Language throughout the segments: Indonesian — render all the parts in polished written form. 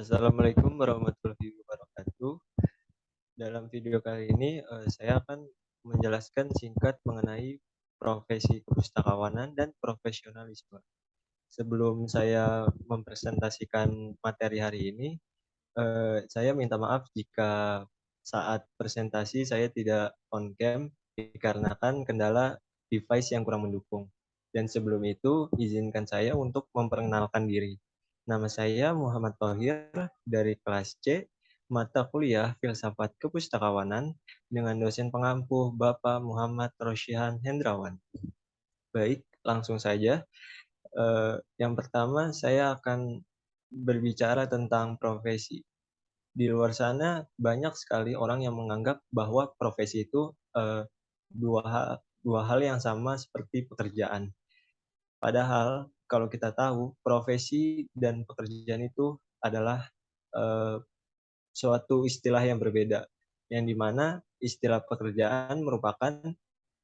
Assalamualaikum warahmatullahi wabarakatuh. Dalam video kali ini, saya akan menjelaskan singkat mengenai profesi kepustakawanan dan profesionalisme. Sebelum saya mempresentasikan materi hari ini, saya minta maaf jika saat presentasi saya tidak on cam dikarenakan kendala device yang kurang mendukung. Dan sebelum itu, izinkan saya untuk memperkenalkan diri. Nama saya Muhammad Thohir dari kelas C, mata kuliah Filsafat Kepustakawanan dengan dosen pengampu Bapak Muhammad Rosyihan Hendrawan. Baik, langsung saja. Yang pertama, saya akan berbicara tentang profesi. Di luar sana banyak sekali orang yang menganggap bahwa profesi itu dua hal yang sama seperti pekerjaan. Padahal kalau kita tahu profesi dan pekerjaan itu adalah eh, suatu istilah yang berbeda, yang dimana istilah pekerjaan merupakan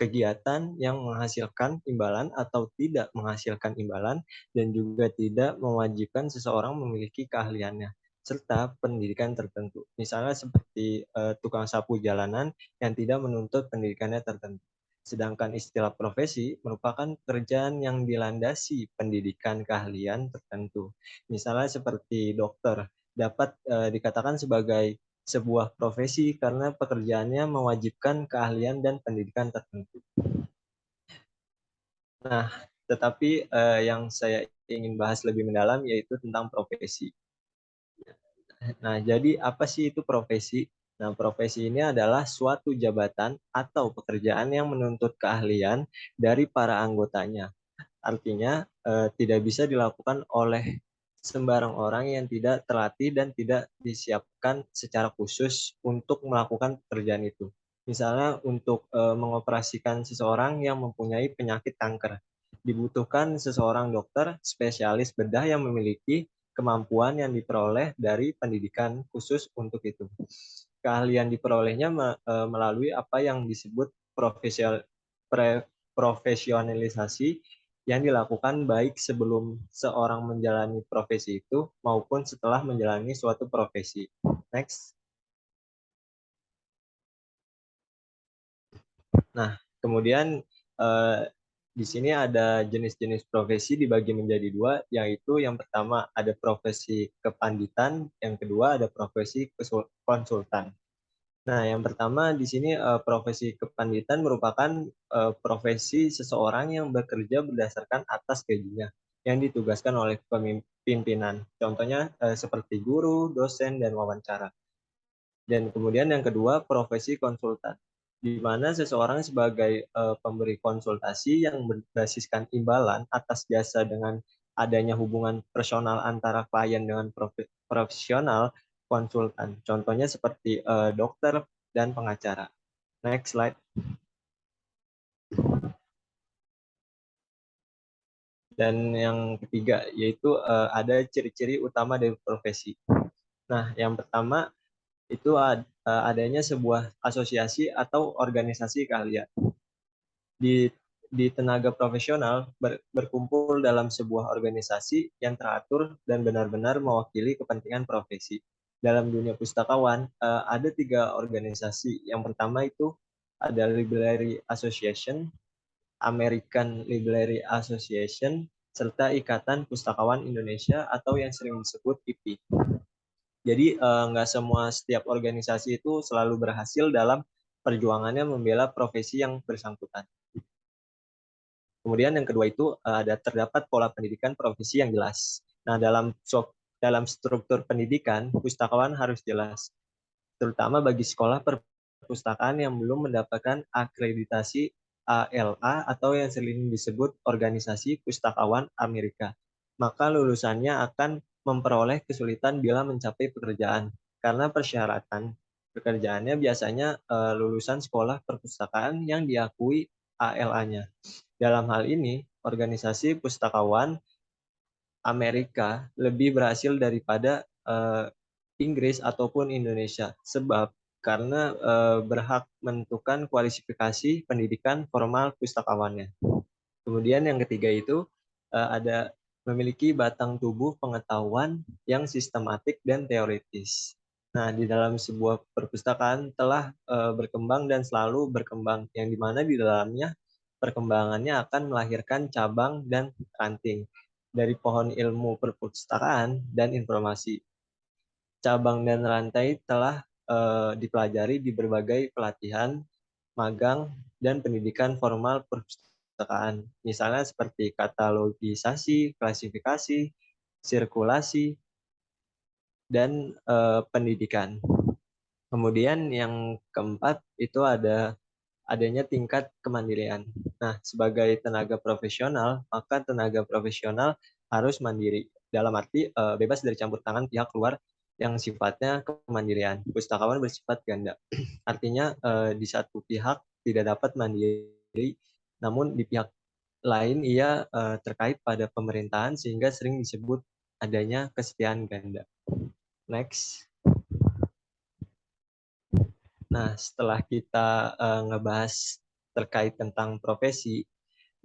kegiatan yang menghasilkan imbalan atau tidak menghasilkan imbalan dan juga tidak mewajibkan seseorang memiliki keahliannya serta pendidikan tertentu. Misalnya seperti tukang sapu jalanan yang tidak menuntut pendidikannya tertentu. Sedangkan istilah profesi merupakan pekerjaan yang dilandasi pendidikan keahlian tertentu. Misalnya seperti dokter dapat dikatakan sebagai sebuah profesi karena pekerjaannya mewajibkan keahlian dan pendidikan tertentu. Nah, tetapi yang saya ingin bahas lebih mendalam yaitu tentang profesi. Nah, jadi apa sih itu profesi? Nah, profesi ini adalah suatu jabatan atau pekerjaan yang menuntut keahlian dari para anggotanya. Artinya, tidak bisa dilakukan oleh sembarang orang yang tidak terlatih dan tidak disiapkan secara khusus untuk melakukan pekerjaan itu. Misalnya untuk mengoperasikan seseorang yang mempunyai penyakit kanker. Dibutuhkan seseorang dokter spesialis bedah yang memiliki kemampuan yang diperoleh dari pendidikan khusus untuk itu. Keahlian diperolehnya melalui apa yang disebut profesionalisasi yang dilakukan baik sebelum seorang menjalani profesi itu maupun setelah menjalani suatu profesi. Next. Nah, kemudian di sini ada jenis-jenis profesi dibagi menjadi dua, yaitu yang pertama ada profesi kepanditan, yang kedua ada profesi konsultan. Nah, yang pertama di sini profesi kepanditan merupakan profesi seseorang yang bekerja berdasarkan atas gajinya yang ditugaskan oleh pimpinan. Contohnya seperti guru, dosen, dan wawancara. Dan kemudian yang kedua profesi konsultan, di mana seseorang sebagai pemberi konsultasi yang berbasiskan imbalan atas jasa dengan adanya hubungan personal antara klien dengan profesional konsultan. Contohnya seperti dokter dan pengacara. Next slide. Dan yang ketiga yaitu ada ciri-ciri utama dari profesi. Nah, yang pertama itu adanya sebuah asosiasi atau organisasi keahlian. Di tenaga profesional berkumpul dalam sebuah organisasi yang teratur dan benar-benar mewakili kepentingan profesi. Dalam dunia pustakawan ada 3 organisasi. Yang pertama itu ada Library Association, American Library Association, serta Ikatan Pustakawan Indonesia atau yang sering disebut IPI. Jadi nggak setiap organisasi itu selalu berhasil dalam perjuangannya membela profesi yang bersangkutan. Kemudian yang kedua itu terdapat pola pendidikan profesi yang jelas. Nah, dalam struktur pendidikan, pustakawan harus jelas, terutama bagi sekolah perpustakaan yang belum mendapatkan akreditasi ALA atau yang sering disebut Organisasi Pustakawan Amerika. Maka lulusannya akan memperoleh kesulitan bila mencapai pekerjaan, karena persyaratan pekerjaannya biasanya lulusan sekolah perpustakaan yang diakui ALA-nya. Dalam hal ini, organisasi pustakawan Amerika lebih berhasil daripada Inggris ataupun Indonesia, sebab karena berhak menentukan kualifikasi pendidikan formal pustakawannya. Kemudian yang ketiga itu ada memiliki batang tubuh pengetahuan yang sistematik dan teoritis. Nah, di dalam sebuah perpustakaan telah berkembang dan selalu berkembang, yang dimana di dalamnya perkembangannya akan melahirkan cabang dan ranting dari pohon ilmu perpustakaan dan informasi. Cabang dan rantai telah dipelajari di berbagai pelatihan, magang, dan pendidikan formal perpustakaan. Misalnya seperti katalogisasi, klasifikasi, sirkulasi, dan pendidikan. Kemudian yang keempat itu adanya tingkat kemandirian. Nah, sebagai tenaga profesional, maka tenaga profesional harus mandiri. Dalam arti bebas dari campur tangan pihak luar yang sifatnya kemandirian. Pustakawan bersifat ganda. Artinya di satu pihak tidak dapat mandiri, namun di pihak lain ia terkait pada pemerintahan sehingga sering disebut adanya kesetiaan ganda. Next. Nah, setelah kita ngebahas terkait tentang profesi,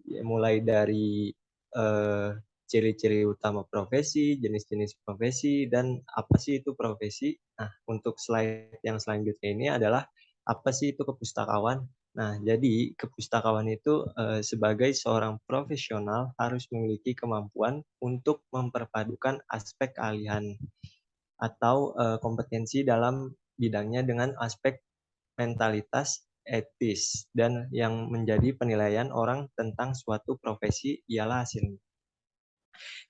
ya, mulai dari ciri-ciri utama profesi, jenis-jenis profesi, dan apa sih itu profesi. Nah, untuk slide yang selanjutnya ini adalah apa sih itu kepustakawan. Nah, jadi kepustakawan itu sebagai seorang profesional harus memiliki kemampuan untuk memperpadukan aspek keahlian atau kompetensi dalam bidangnya dengan aspek mentalitas etis, dan yang menjadi penilaian orang tentang suatu profesi ialah hasilnya,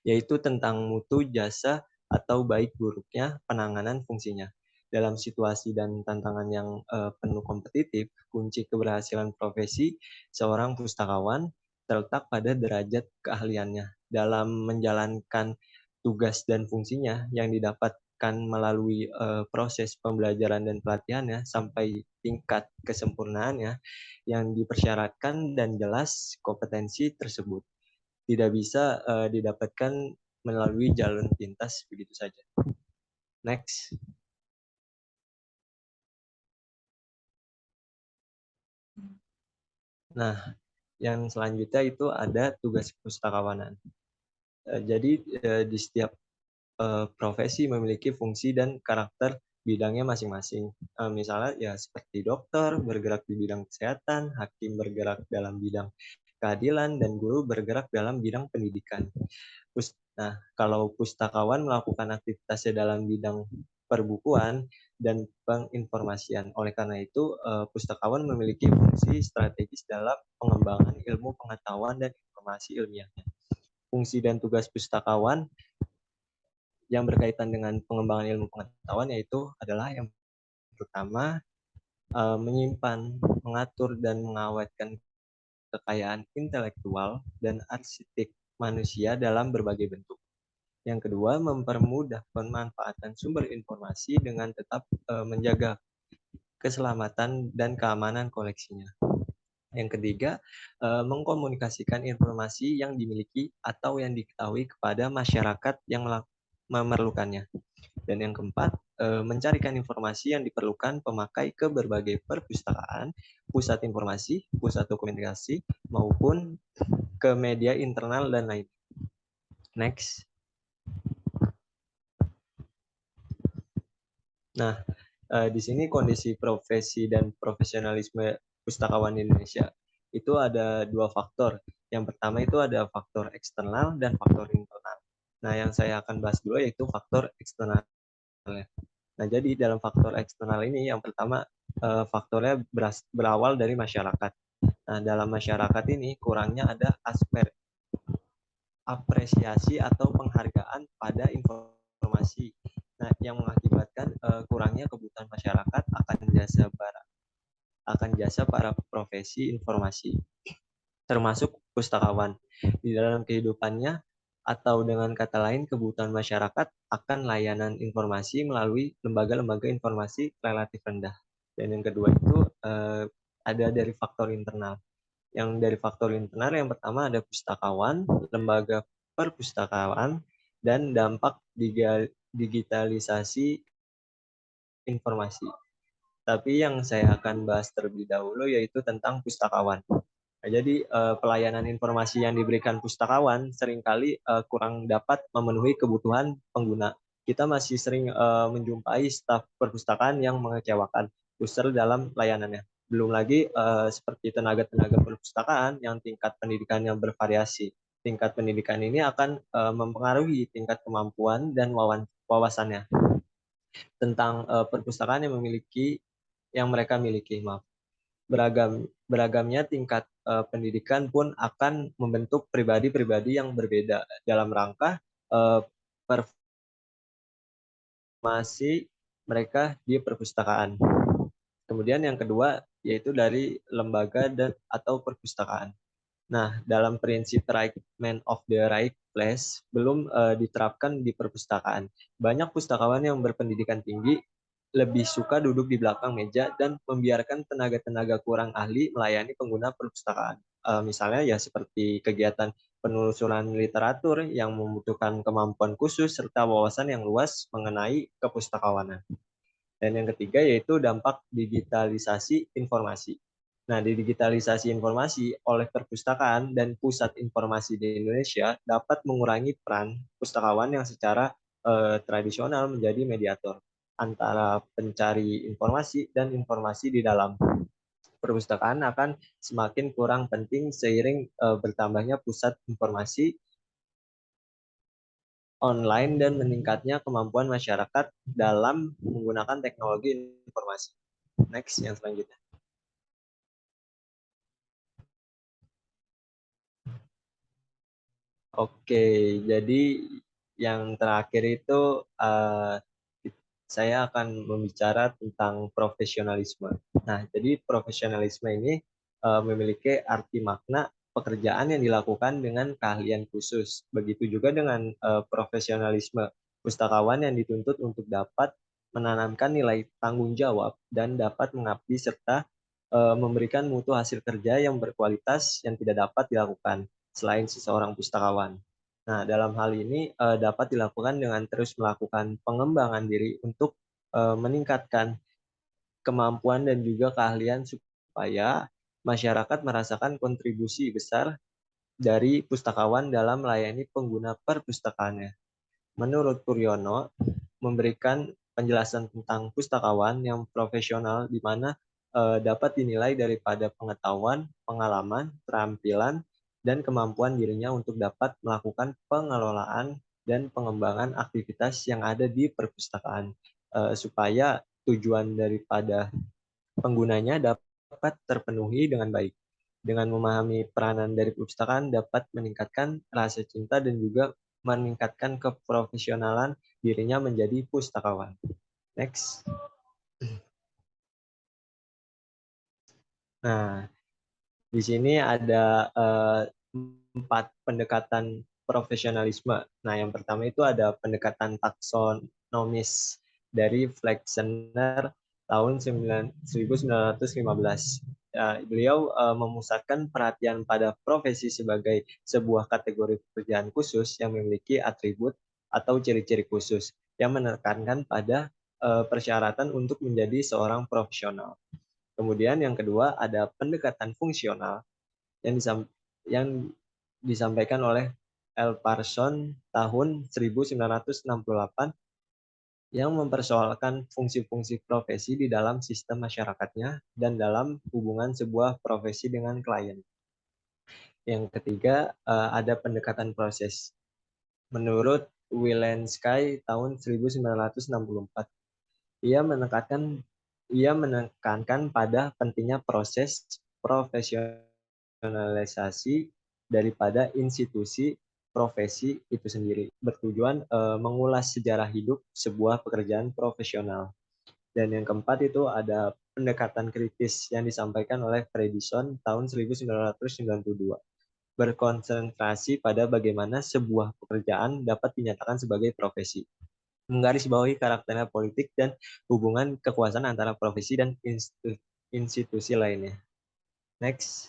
yaitu tentang mutu jasa atau baik buruknya penanganan fungsinya. Dalam situasi dan tantangan yang penuh kompetitif, kunci keberhasilan profesi seorang pustakawan terletak pada derajat keahliannya dalam menjalankan tugas dan fungsinya yang didapatkan melalui proses pembelajaran dan pelatihannya sampai tingkat kesempurnaannya yang dipersyaratkan, dan jelas kompetensi tersebut tidak bisa didapatkan melalui jalur pintas begitu saja. Next. Nah, yang selanjutnya itu ada tugas pustakawanan. Jadi di setiap profesi memiliki fungsi dan karakter bidangnya masing-masing. Misalnya ya seperti dokter bergerak di bidang kesehatan, hakim bergerak dalam bidang keadilan, dan guru bergerak dalam bidang pendidikan. Nah, kalau pustakawan melakukan aktivitasnya dalam bidang perbukuan dan penginformasian. Oleh karena itu, pustakawan memiliki fungsi strategis dalam pengembangan ilmu pengetahuan dan informasi ilmiahnya. Fungsi dan tugas pustakawan yang berkaitan dengan pengembangan ilmu pengetahuan yaitu adalah yang pertama, menyimpan, mengatur, dan mengawetkan kekayaan intelektual dan arsitek manusia dalam berbagai bentuk. Yang kedua, mempermudah pemanfaatan sumber informasi dengan tetap menjaga keselamatan dan keamanan koleksinya. Yang ketiga, mengkomunikasikan informasi yang dimiliki atau yang diketahui kepada masyarakat yang memerlukannya. Dan yang keempat, mencarikan informasi yang diperlukan pemakai ke berbagai perpustakaan, pusat informasi, pusat dokumentasi, maupun ke media internal dan lain. Next. Nah, di sini kondisi profesi dan profesionalisme pustakawan di Indonesia itu ada dua faktor. Yang pertama itu ada faktor eksternal dan faktor internal. Nah, yang saya akan bahas dulu yaitu faktor eksternal. Nah, jadi dalam faktor eksternal ini yang pertama faktornya berawal dari masyarakat. Nah, dalam masyarakat ini kurangnya ada aspek apresiasi atau penghargaan pada informasi. Nah, yang mengakibatkan kurangnya kebutuhan masyarakat akan jasa para profesi informasi, termasuk pustakawan. Di dalam kehidupannya, atau dengan kata lain kebutuhan masyarakat akan layanan informasi melalui lembaga-lembaga informasi relatif rendah. Dan yang kedua itu ada dari faktor internal. Yang dari faktor internal yang pertama ada pustakawan, lembaga perpustakaan, dan dampak digitalisasi informasi. Tapi yang saya akan bahas terlebih dahulu yaitu tentang pustakawan. Nah, jadi pelayanan informasi yang diberikan pustakawan seringkali kurang dapat memenuhi kebutuhan pengguna. Kita masih sering menjumpai staf perpustakaan yang mengecewakan user dalam layanannya. Belum lagi seperti tenaga-tenaga perpustakaan yang tingkat pendidikannya bervariasi. Tingkat pendidikan ini akan mempengaruhi tingkat kemampuan dan wawasannya tentang perpustakaan yang mereka miliki. Maaf. Beragamnya tingkat pendidikan pun akan membentuk pribadi-pribadi yang berbeda dalam rangka uh, performasi mereka di perpustakaan. Kemudian yang kedua yaitu dari lembaga dan atau perpustakaan. Nah, dalam prinsip right man of the right place belum diterapkan di perpustakaan. Banyak pustakawan yang berpendidikan tinggi lebih suka duduk di belakang meja dan membiarkan tenaga-tenaga kurang ahli melayani pengguna perpustakaan. Misalnya ya seperti kegiatan penelusuran literatur yang membutuhkan kemampuan khusus serta wawasan yang luas mengenai kepustakawanan. Dan yang ketiga yaitu dampak digitalisasi informasi. Nah, di digitalisasi informasi oleh perpustakaan dan pusat informasi di Indonesia dapat mengurangi peran pustakawan yang secara tradisional menjadi mediator antara pencari informasi dan informasi di dalam perpustakaan akan semakin kurang penting seiring bertambahnya pusat informasi online dan meningkatnya kemampuan masyarakat dalam menggunakan teknologi informasi. Next, yang selanjutnya. Oke, jadi yang terakhir itu saya akan membicara tentang profesionalisme. Nah, jadi profesionalisme ini memiliki arti makna pekerjaan yang dilakukan dengan keahlian khusus. Begitu juga dengan profesionalisme pustakawan yang dituntut untuk dapat menanamkan nilai tanggung jawab dan dapat mengabdi serta memberikan mutu hasil kerja yang berkualitas yang tidak dapat dilakukan selain seseorang pustakawan. Nah, dalam hal ini dapat dilakukan dengan terus melakukan pengembangan diri untuk meningkatkan kemampuan dan juga keahlian supaya masyarakat merasakan kontribusi besar dari pustakawan dalam melayani pengguna perpustakaannya. Menurut Puryono, memberikan penjelasan tentang pustakawan yang profesional di mana dapat dinilai daripada pengetahuan, pengalaman, keterampilan, dan kemampuan dirinya untuk dapat melakukan pengelolaan dan pengembangan aktivitas yang ada di perpustakaan supaya tujuan daripada penggunanya dapat terpenuhi dengan baik. Dengan memahami peranan dari perpustakaan dapat meningkatkan rasa cinta dan juga meningkatkan keprofesionalan dirinya menjadi pustakawan. Next. Nah, di sini ada 4 pendekatan profesionalisme. Nah, yang pertama itu ada pendekatan taksonomis dari Flexner tahun 1915. Ya, beliau memusatkan perhatian pada profesi sebagai sebuah kategori pekerjaan khusus yang memiliki atribut atau ciri-ciri khusus yang menekankan pada persyaratan untuk menjadi seorang profesional. Kemudian yang kedua ada pendekatan fungsional yang, yang disampaikan oleh L. Parson tahun 1968 yang mempersoalkan fungsi-fungsi profesi di dalam sistem masyarakatnya dan dalam hubungan sebuah profesi dengan klien. Yang ketiga, ada pendekatan proses. Menurut Wilensky tahun 1964, ia menekankan pada pentingnya proses profesionalisasi daripada institusi profesi itu sendiri, bertujuan mengulas sejarah hidup sebuah pekerjaan profesional. Dan yang keempat itu ada pendekatan kritis yang disampaikan oleh Fredison tahun 1992, berkonsentrasi pada bagaimana sebuah pekerjaan dapat dinyatakan sebagai profesi, menggarisbawahi karakternya politik dan hubungan kekuasaan antara profesi dan institusi lainnya. Next.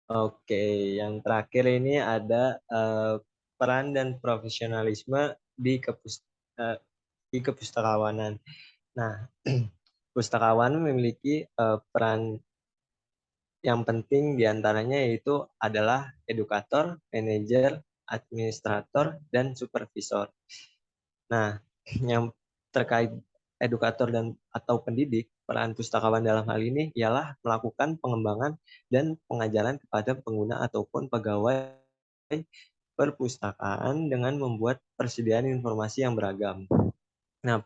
Oke, yang terakhir ini ada peran dan profesionalisme di kepustakawanan. Nah, pustakawan memiliki peran Yang penting diantaranya yaitu adalah edukator, manajer, administrator, dan supervisor. Nah, yang terkait edukator dan atau pendidik, peran pustakawan dalam hal ini ialah melakukan pengembangan dan pengajaran kepada pengguna ataupun pegawai perpustakaan dengan membuat persediaan informasi yang beragam. Nah,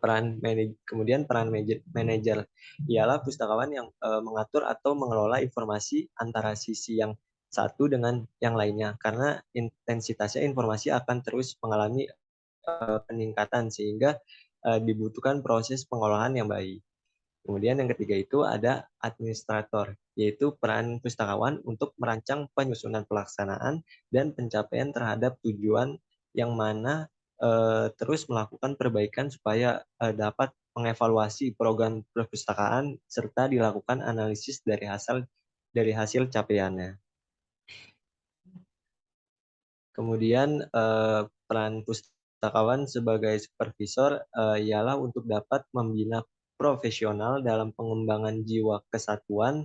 kemudian peran manajer ialah pustakawan yang mengatur atau mengelola informasi antara sisi yang satu dengan yang lainnya, karena intensitasnya informasi akan terus mengalami peningkatan sehingga dibutuhkan proses pengolahan yang baik. Kemudian yang ketiga itu ada administrator, yaitu peran pustakawan untuk merancang penyusunan pelaksanaan dan pencapaian terhadap tujuan yang mana terus melakukan perbaikan supaya dapat mengevaluasi program perpustakaan serta dilakukan analisis dari hasil capaiannya. Kemudian peran pustakawan sebagai supervisor ialah untuk dapat membina profesional dalam pengembangan jiwa kesatuan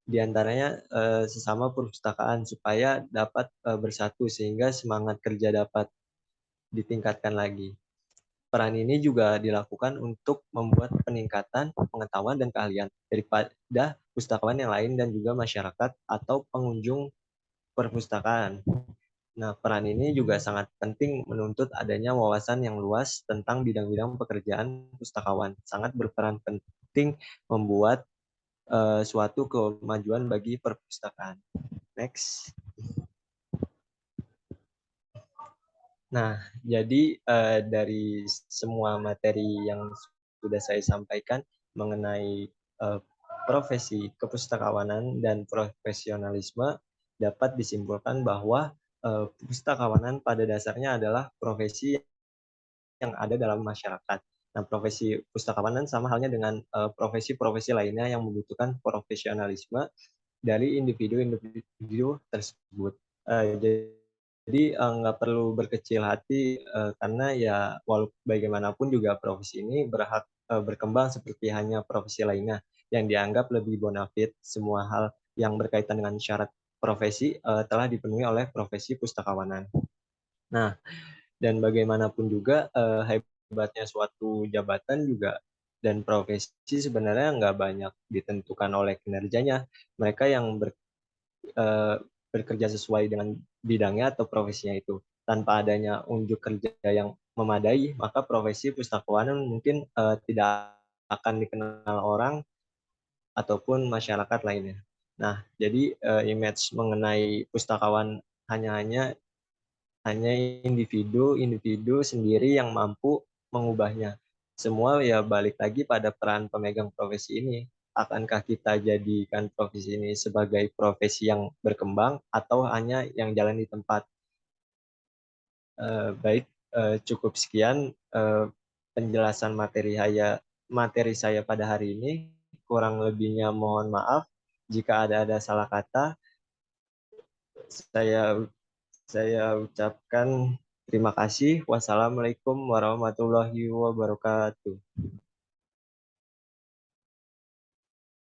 di antaranya sesama perpustakaan supaya dapat bersatu sehingga semangat kerja dapat ditingkatkan lagi. Peran ini juga dilakukan untuk membuat peningkatan pengetahuan dan keahlian daripada pustakawan yang lain dan juga masyarakat atau pengunjung perpustakaan. Nah, peran ini juga sangat penting menuntut adanya wawasan yang luas tentang bidang-bidang pekerjaan pustakawan. Sangat berperan penting membuat suatu kemajuan bagi perpustakaan. Next. Nah, jadi dari semua materi yang sudah saya sampaikan mengenai profesi kepustakawanan dan profesionalisme, dapat disimpulkan bahwa pustakawanan pada dasarnya adalah profesi yang ada dalam masyarakat. Nah, profesi pustakawanan sama halnya dengan profesi-profesi lainnya yang membutuhkan profesionalisme dari individu-individu tersebut. Jadi nggak perlu berkecil hati karena ya walaupun bagaimanapun juga profesi ini berhak berkembang seperti hanya profesi lainnya yang dianggap lebih bonafit. Semua hal yang berkaitan dengan syarat profesi telah dipenuhi oleh profesi pustakawanan. Nah, dan bagaimanapun juga hebatnya suatu jabatan juga dan profesi sebenarnya nggak banyak ditentukan oleh kinerjanya. Mereka yang bekerja sesuai dengan bidangnya atau profesinya itu. Tanpa adanya unjuk kerja yang memadai, maka profesi pustakawanan mungkin tidak akan dikenal orang ataupun masyarakat lainnya. Nah, jadi image mengenai pustakawan hanya hanya individu sendiri yang mampu mengubahnya. Semua ya balik lagi pada peran pemegang profesi ini. Akankah kita jadikan profesi ini sebagai profesi yang berkembang atau hanya yang jalan di tempat? Baik, cukup sekian penjelasan materi saya pada hari ini. Kurang lebihnya mohon maaf jika ada salah kata. Saya Saya ucapkan terima kasih. Wassalamualaikum warahmatullahi wabarakatuh.